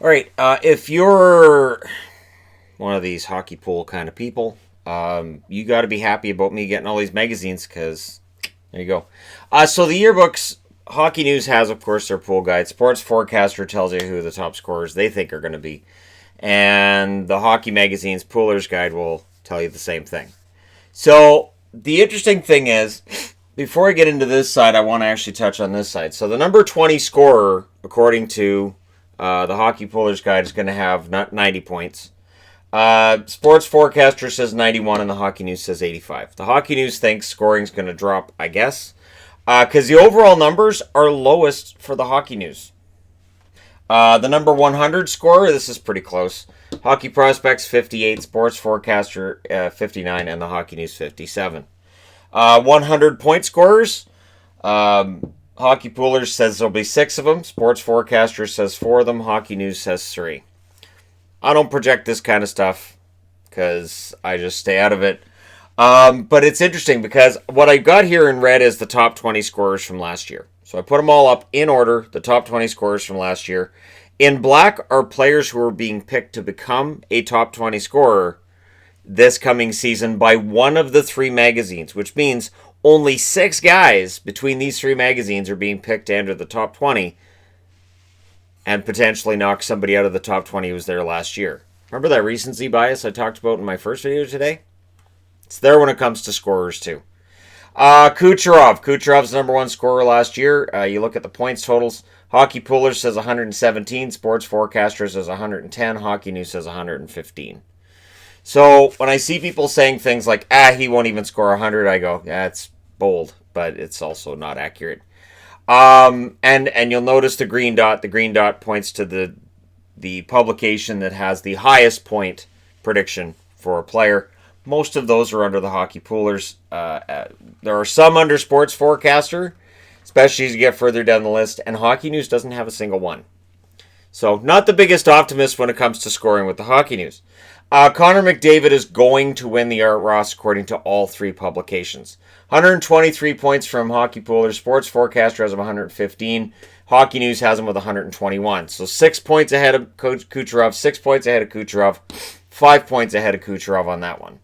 All right, if you're one of these hockey pool kind of people, you got to be happy about me getting all these magazines because there you go. So the yearbooks, Hockey News has, of course, their pool guide. Sports Forecaster tells you who the top scorers they think are going to be. And the Hockey Magazine's Pooler's Guide will tell you the same thing. So the interesting thing is, before I get into this side, I want to actually touch on this side. So the number 20 scorer, according to the Hockey Pooler's Guide, is going to have 90 points. Sports Forecaster says 91 and the Hockey News says 85. The Hockey News thinks scoring's going to drop, I guess, because the overall numbers are lowest for the Hockey News. The number 100 scorer, this is pretty close. Hockey Prospects 58, Sports Forecaster 59, and the Hockey News 57. 100 point scorers, Hockey Poolers says there'll be 6 of them. Sports Forecaster says 4 of them. Hockey News says 3. I don't project this kind of stuff because I just stay out of it. But it's interesting because what I got here in red is the top 20 scorers from last year. So I put them all up in order, the top 20 scorers from last year. In black are players who are being picked to become a top 20 scorer this coming season by one of the 3 magazines, which means only 6 guys between these 3 magazines are being picked to enter the top 20 and potentially knock somebody out of the top 20 who was there last year. Remember that recency bias I talked about in my first video today? It's there when it comes to scorers too. Kucherov. Kucherov's the number 1 scorer last year. You look at the points totals. Hockey Pooler says 117. Sports Forecaster says 110. Hockey News says 115. So when I see people saying things like, he won't even score 100, I go, it's bold, but it's also not accurate. And you'll notice the green dot. The green dot points to the publication that has the highest point prediction for a player. Most of those are under the Hockey Poolers. There are some under Sports Forecaster, especially as you get further down the list, and Hockey News doesn't have a single one. So not the biggest optimist when it comes to scoring with the Hockey News. Connor McDavid is going to win the Art Ross according to all 3 publications. 123 points from Hockey Poolers. Sports Forecaster has him 115. Hockey News has him with 121. So 6 points ahead of Kucherov, 6 points ahead of Kucherov, 5 points ahead of Kucherov on that one.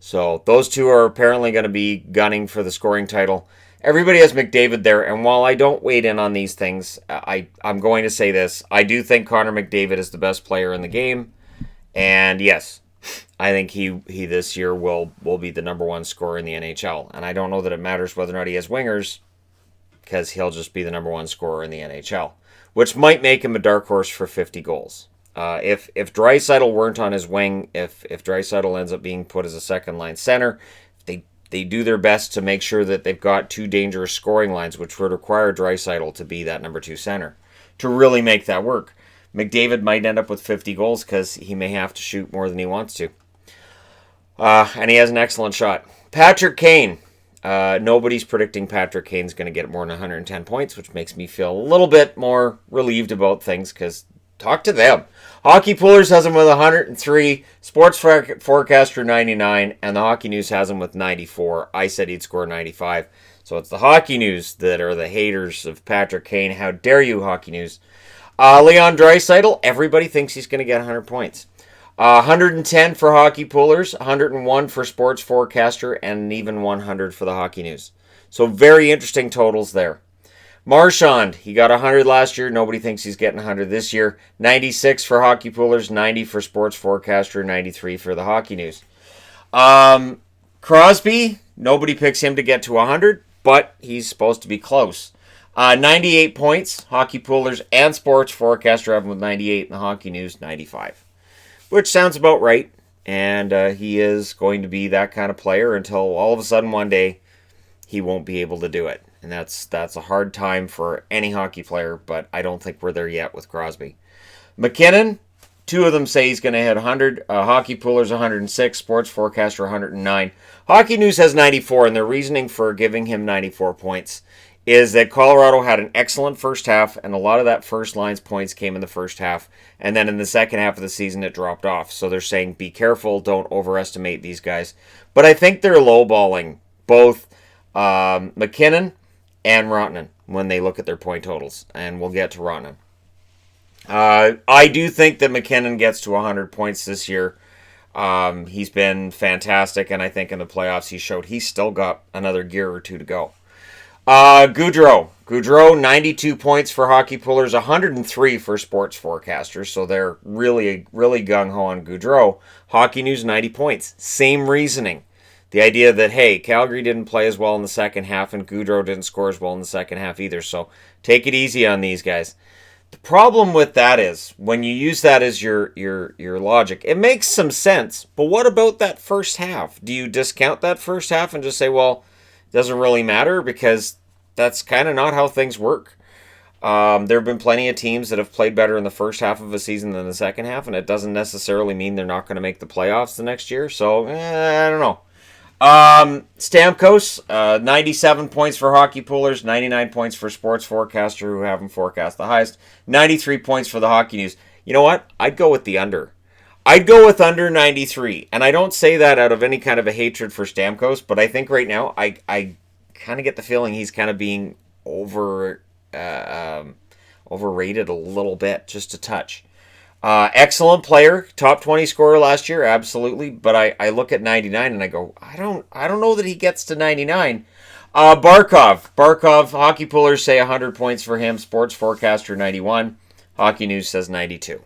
So those 2 are apparently going to be gunning for the scoring title. Everybody has McDavid there, and while I don't wade in on these things, I'm going to say this. I do think Connor McDavid is the best player in the game. And yes, I think he this year will be the number 1 scorer in the NHL. And I don't know that it matters whether or not he has wingers, because he'll just be the number 1 scorer in the NHL, which might make him a dark horse for 50 goals. If Draisaitl weren't on his wing, if Draisaitl ends up being put as a second-line center, they do their best to make sure that they've got 2 dangerous scoring lines, which would require Draisaitl to be that number 2 center to really make that work. McDavid might end up with 50 goals because he may have to shoot more than he wants to. And he has an excellent shot. Patrick Kane. Nobody's predicting Patrick Kane's going to get more than 110 points, which makes me feel a little bit more relieved about things because talk to them. Hockey Poolers has him with 103, Sports Forecaster 99, and the Hockey News has him with 94. I said he'd score 95. So it's the Hockey News that are the haters of Patrick Kane. How dare you, Hockey News? Leon Draisaitl, everybody thinks he's going to get 100 points. 110 for Hockey Poolers, 101 for Sports Forecaster, and even 100 for the Hockey News. So very interesting totals there. Marchand, he got 100 last year. Nobody thinks he's getting 100 this year. 96 for Hockey Poolers, 90 for Sports Forecaster, 93 for the Hockey News. Crosby, nobody picks him to get to 100, but he's supposed to be close. 98 points, Hockey Poolers and Sports Forecaster have him with 98, and the Hockey News 95. Which sounds about right, and he is going to be that kind of player until all of a sudden one day he won't be able to do it. And that's a hard time for any hockey player, but I don't think we're there yet with Crosby. McKinnon, 2 of them say he's going to hit 100. Hockey Poolers 106, Sports Forecaster 109. Hockey News has 94, and their reasoning for giving him 94 points is that Colorado had an excellent first half, and a lot of that first line's points came in the first half, and then in the second half of the season it dropped off. So they're saying, be careful, don't overestimate these guys. But I think they're lowballing both McKinnon and Rantanen when they look at their point totals, and we'll get to Rantanen. I do think that McKinnon gets to 100 points this year. He's been fantastic, and I think in the playoffs he showed he's still got another gear or two to go. Goudreau, 92 points for Hockey Pullers, 103 for Sports Forecasters, so they're really, really gung-ho on Goudreau. Hockey News, 90 points. Same reasoning. The idea that, hey, Calgary didn't play as well in the second half, and Goudreau didn't score as well in the second half either, so take it easy on these guys. The problem with that is, when you use that as your logic, it makes some sense, but what about that first half? Do you discount that first half and just say, well, doesn't really matter, because that's kind of not how things work. There have been plenty of teams that have played better in the first half of a season than the second half, and it doesn't necessarily mean they're not going to make the playoffs the next year. So, I don't know. Stamkos, 97 points for Hockey Poolers, 99 points for Sports Forecaster, who have him forecast the highest, 93 points for the Hockey News. You know what? I'd go with the under. I'd go with under 93, and I don't say that out of any kind of a hatred for Stamkos, but I think right now I kind of get the feeling he's kind of being overrated a little bit, just a touch. Excellent player, top 20 scorer last year, absolutely, but I look at 99 and I go, I don't know that he gets to 99. Barkov, Hockey Pullers say 100 points for him, Sports Forecaster 91, Hockey News says 92.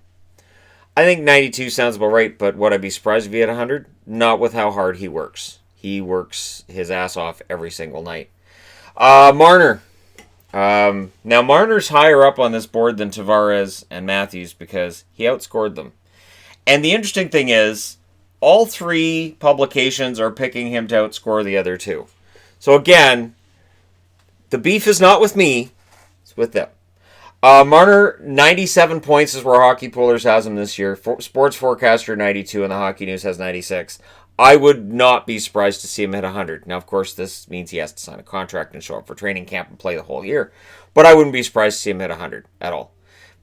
I think 92 sounds about right, but would I be surprised if he had 100? Not with how hard he works. He works his ass off every single night. Marner. Now, Marner's higher up on this board than Tavares and Matthews because he outscored them. And the interesting thing is, all three publications are picking him to outscore the other two. So again, the beef is not with me, it's with them. Marner, 97 points is where Hockey Pullers has him this year. Sports Forecaster, 92, and the Hockey News has 96. I would not be surprised to see him hit 100. Now, of course, this means he has to sign a contract and show up for training camp and play the whole year. But I wouldn't be surprised to see him hit 100 at all.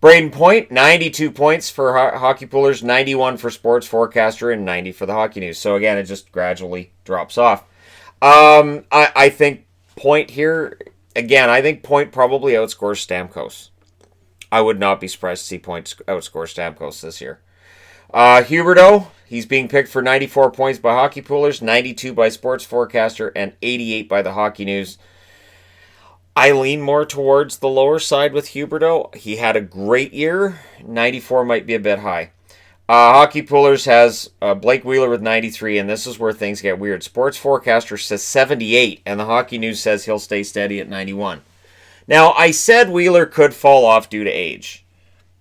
Braden Point, 92 points for Hockey Pullers, 91 for Sports Forecaster, and 90 for the Hockey News. So, again, it just gradually drops off. I think Point here, again, I think Point probably outscores Stamkos. I would not be surprised to see Point outscore Stamkos this year. Huberdeau, he's being picked for 94 points by Hockey Poolers, 92 by Sports Forecaster, and 88 by the Hockey News. I lean more towards the lower side with Huberdeau. He had a great year. 94 might be a bit high. Hockey Poolers has Blake Wheeler with 93, and this is where things get weird. Sports Forecaster says 78, and the Hockey News says he'll stay steady at 91. Now, I said Wheeler could fall off due to age.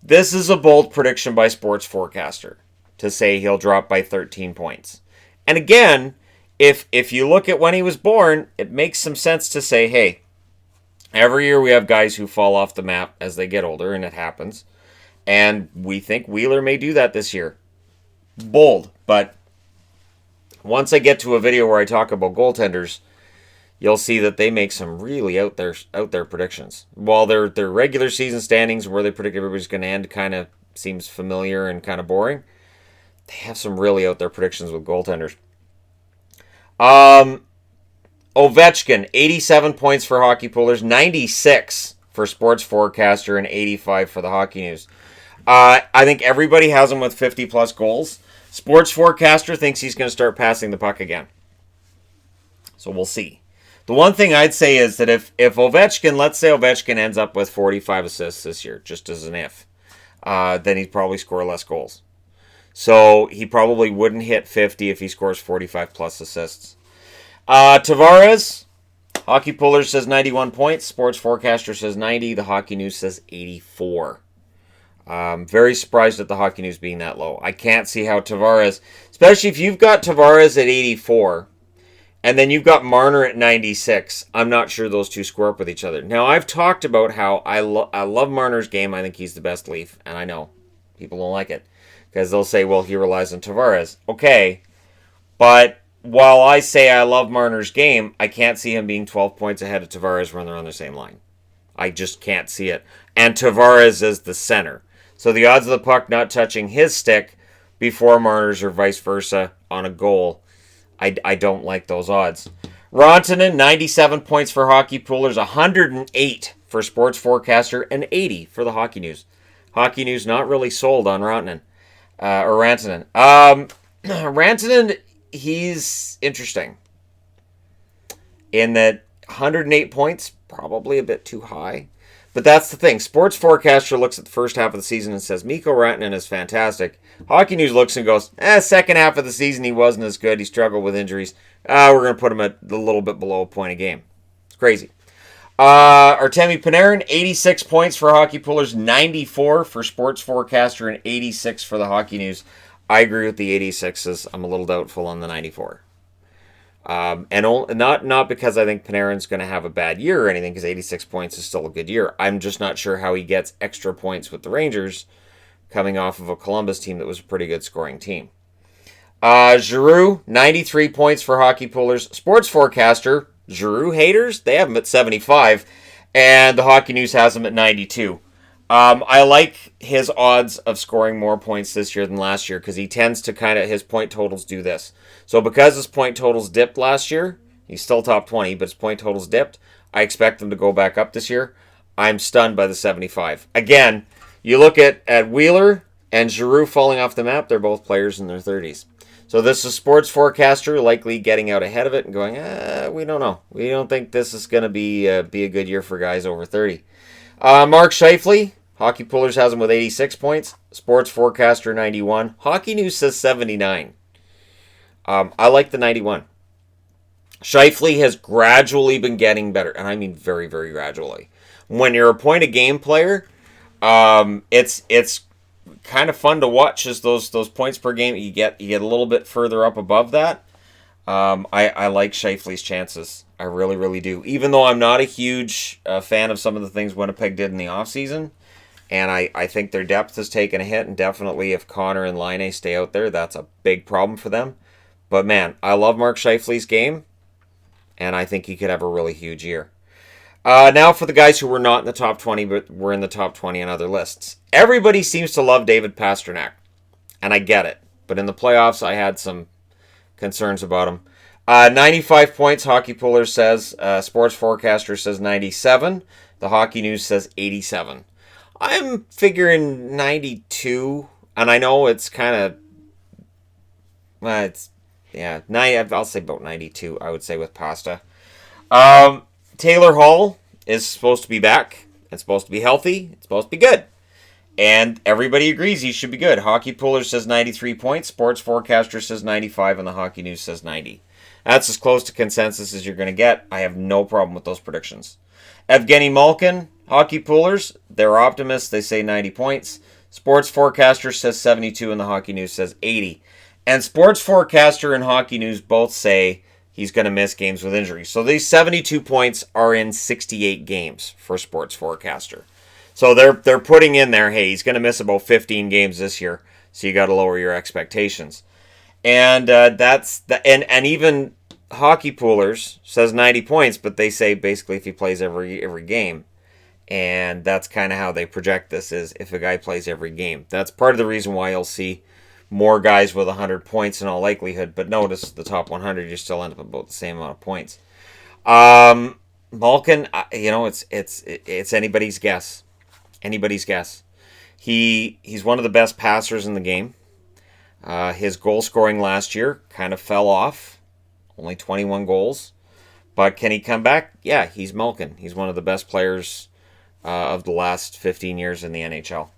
This is a bold prediction by Sports Forecaster to say he'll drop by 13 points. And again, if you look at when he was born, it makes some sense to say, hey, every year we have guys who fall off the map as they get older, and it happens. And we think Wheeler may do that this year. Bold, but once I get to a video where I talk about goaltenders, you'll see that they make some really out there predictions. While their regular season standings, where they predict everybody's going to end, kind of seems familiar and kind of boring, they have some really out there predictions with goaltenders. Ovechkin, 87 points for Hockey Pullers, 96 for Sports Forecaster, and 85 for the Hockey News. I think everybody has him with 50-plus goals. Sports Forecaster thinks he's going to start passing the puck again. So we'll see. The one thing I'd say is that if Ovechkin, let's say Ovechkin ends up with 45 assists this year, just as an if, then he'd probably score less goals. So he probably wouldn't hit 50 if he scores 45-plus assists. Tavares, Hockey Pullers says 91 points. Sports Forecaster says 90. The Hockey News says 84. Very surprised at the Hockey News being that low. I can't see how Tavares, especially if you've got Tavares at 84, and then you've got Marner at 96. I'm not sure those two square up with each other. Now, I've talked about how I love Marner's game. I think he's the best Leaf, and I know people don't like it because they'll say, well, he relies on Tavares. Okay, but while I say I love Marner's game, I can't see him being 12 points ahead of Tavares when they're on the same line. I just can't see it. And Tavares is the center. So the odds of the puck not touching his stick before Marner's or vice versa on a goal, I don't like those odds. Rantanen, 97 points for Hockey Poolers, 108 for Sports Forecaster, and 80 for the Hockey News. Hockey News not really sold on Rantanen. Rantanen, he's interesting in that 108 points, probably a bit too high. But that's the thing. Sports Forecaster looks at the first half of the season and says, Mikko Rantanen is fantastic. Hockey News looks and goes, second half of the season he wasn't as good. He struggled with injuries. We're going to put him at a little bit below a point a game. It's crazy. Artemi Panarin, 86 points for Hockey Pullers, 94 for Sports Forecaster, and 86 for the Hockey News. I agree with the 86s. I'm a little doubtful on the 94. And not because I think Panarin's going to have a bad year or anything, because 86 points is still a good year. I'm just not sure how he gets extra points with the Rangers coming off of a Columbus team that was a pretty good scoring team. Giroux, 93 points for Hockey Pullers. Sports Forecaster, Giroux haters, they have him at 75, and the Hockey News has him at 92. I like his odds of scoring more points this year than last year because he tends to his point totals do this. So because his point totals dipped last year, he's still top 20, but his point totals dipped. I expect them to go back up this year. I'm stunned by the 75. Again, you look at Wheeler and Giroux falling off the map, they're both players in their 30s. So this is Sports Forecaster likely getting out ahead of it and going, we don't know. We don't think this is going to be a good year for guys over 30. Mark Scheifele, Hockey Pullers has him with 86 points. Sports Forecaster 91. Hockey News says 79. I like the 91. Scheifele has gradually been getting better, and I mean very, very gradually. When you're a point-a-game player, it's kind of fun to watch as those points per game you get a little bit further up above that. I like Scheifele's chances. I really, really do. Even though I'm not a huge fan of some of the things Winnipeg did in the offseason, and I think their depth has taken a hit, and definitely if Connor and Laine stay out there, that's a big problem for them. But man, I love Mark Scheifele's game, and I think he could have a really huge year. Now for the guys who were not in the top 20, but were in the top 20 on other lists. Everybody seems to love David Pastrnak, and I get it. But in the playoffs, I had some concerns about him. 95 points, Hockey Puller says. Sports Forecaster says 97. The Hockey News says 87. I'm figuring 92, and I know it's kind of... I'll say about 92, I would say, with Pasta. Taylor Hall is supposed to be back. It's supposed to be healthy. It's supposed to be good. And everybody agrees he should be good. Hockey Puller says 93 points. Sports Forecaster says 95. And the Hockey News says 90. That's as close to consensus as you're going to get. I have no problem with those predictions. Evgeny Malkin, Hockey Pullers, they're optimists. They say 90 points. Sports Forecaster says 72. And the Hockey News says 80. And Sports Forecaster and Hockey News both say he's going to miss games with injury. So these 72 points are in 68 games for Sports Forecaster. So they're putting in there, hey, he's going to miss about 15 games this year. So you got to lower your expectations. And and even Hockey Poolers says 90 points, but they say basically if he plays every game. And that's kind of how they project this, is if a guy plays every game. That's part of the reason why you'll see more guys with 100 points in all likelihood, but notice the top 100, you still end up about the same amount of points. Malkin, it's anybody's guess. Anybody's guess. He's one of the best passers in the game. His goal scoring last year kind of fell off, only 21 goals. But can he come back? Yeah, he's Malkin. He's one of the best players of the last 15 years in the NHL.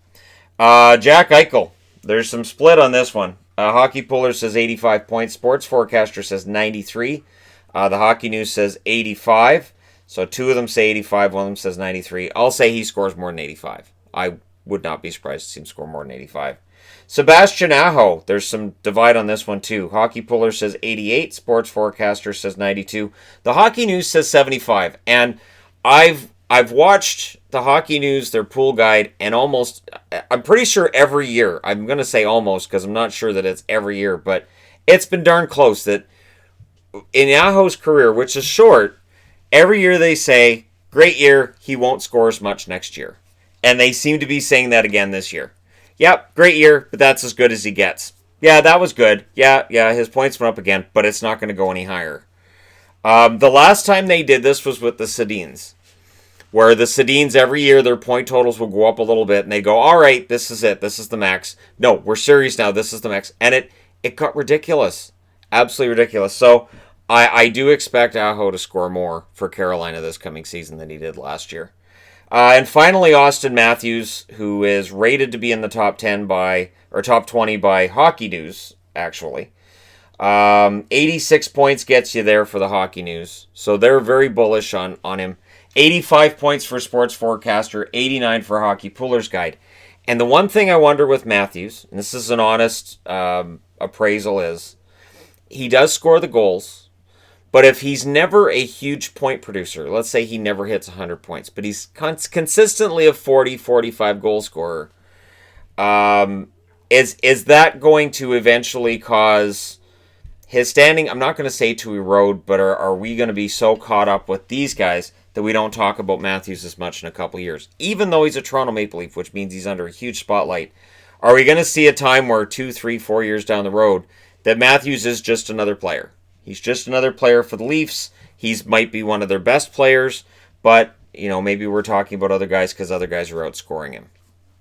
Jack Eichel. There's some split on this one. Hockey Puller says 85 points. Sports Forecaster says 93. The Hockey News says 85. So two of them say 85. One of them says 93. I'll say he scores more than 85. I would not be surprised to see him score more than 85. Sebastian Aho. There's some divide on this one too. Hockey Puller says 88. Sports Forecaster says 92. The Hockey News says 75. And I've watched the Hockey News, their pool guide, and I'm pretty sure every year, I'm going to say almost because I'm not sure that it's every year, but it's been darn close that in Aho's career, which is short, every year they say, great year, he won't score as much next year. And they seem to be saying that again this year. Yep, great year, but that's as good as he gets. Yeah, that was good. Yeah, his points went up again, but it's not going to go any higher. The last time they did this was with the Sedins, where the Sedins every year, their point totals will go up a little bit, and they go, all right, this is it. This is the max. No, we're serious now. This is the max. And it got ridiculous. Absolutely ridiculous. So I do expect Aho to score more for Carolina this coming season than he did last year. And finally, Austin Matthews, who is rated to be in the top 10 or top 20 by Hockey News, actually. 86 points gets you there for the Hockey News. So they're very bullish on him. 85 points for Sports Forecaster, 89 for Hockey Pooler's Guide. And the one thing I wonder with Matthews, and this is an honest appraisal, is he does score the goals, but if he's never a huge point producer, let's say he never hits 100 points, but he's consistently a 40, 45 goal scorer, is that going to eventually cause his standing, I'm not going to say to erode, but are we going to be so caught up with these guys that we don't talk about Matthews as much in a couple of years? Even though he's a Toronto Maple Leaf, which means he's under a huge spotlight, are we going to see a time where 2, 3, 4 years down the road that Matthews is just another player? He's just another player for the Leafs. He might be one of their best players, but maybe we're talking about other guys because other guys are outscoring him.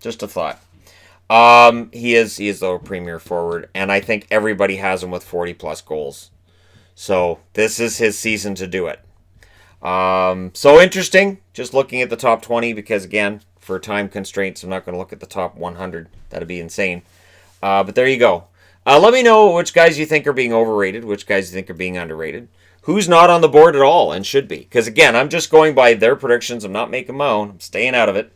Just a thought. He is though a premier forward, and I think everybody has him with 40 plus goals. So this is his season to do it. So interesting, just looking at the top 20, because again, for time constraints, I'm not going to look at the top 100. That'd be insane. But there you go. Let me know which guys you think are being overrated, which guys you think are being underrated, who's not on the board at all and should be. Because again, I'm just going by their predictions. I'm not making my own. I'm staying out of it.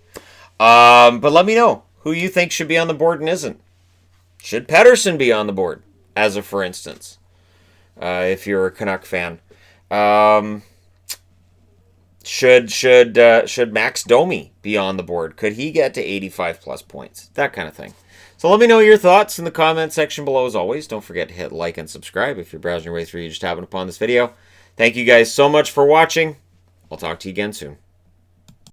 But let me know who you think should be on the board and isn't. Should Pettersson be on the board, as a for instance, if you're a Canuck fan? Should Max Domi be on the board? Could he get to 85 plus points? That kind of thing. So let me know your thoughts in the comment section below as always. Don't forget to hit like and subscribe if you're browsing your way through. You just happened upon this video. Thank you guys so much for watching. I'll talk to you again soon.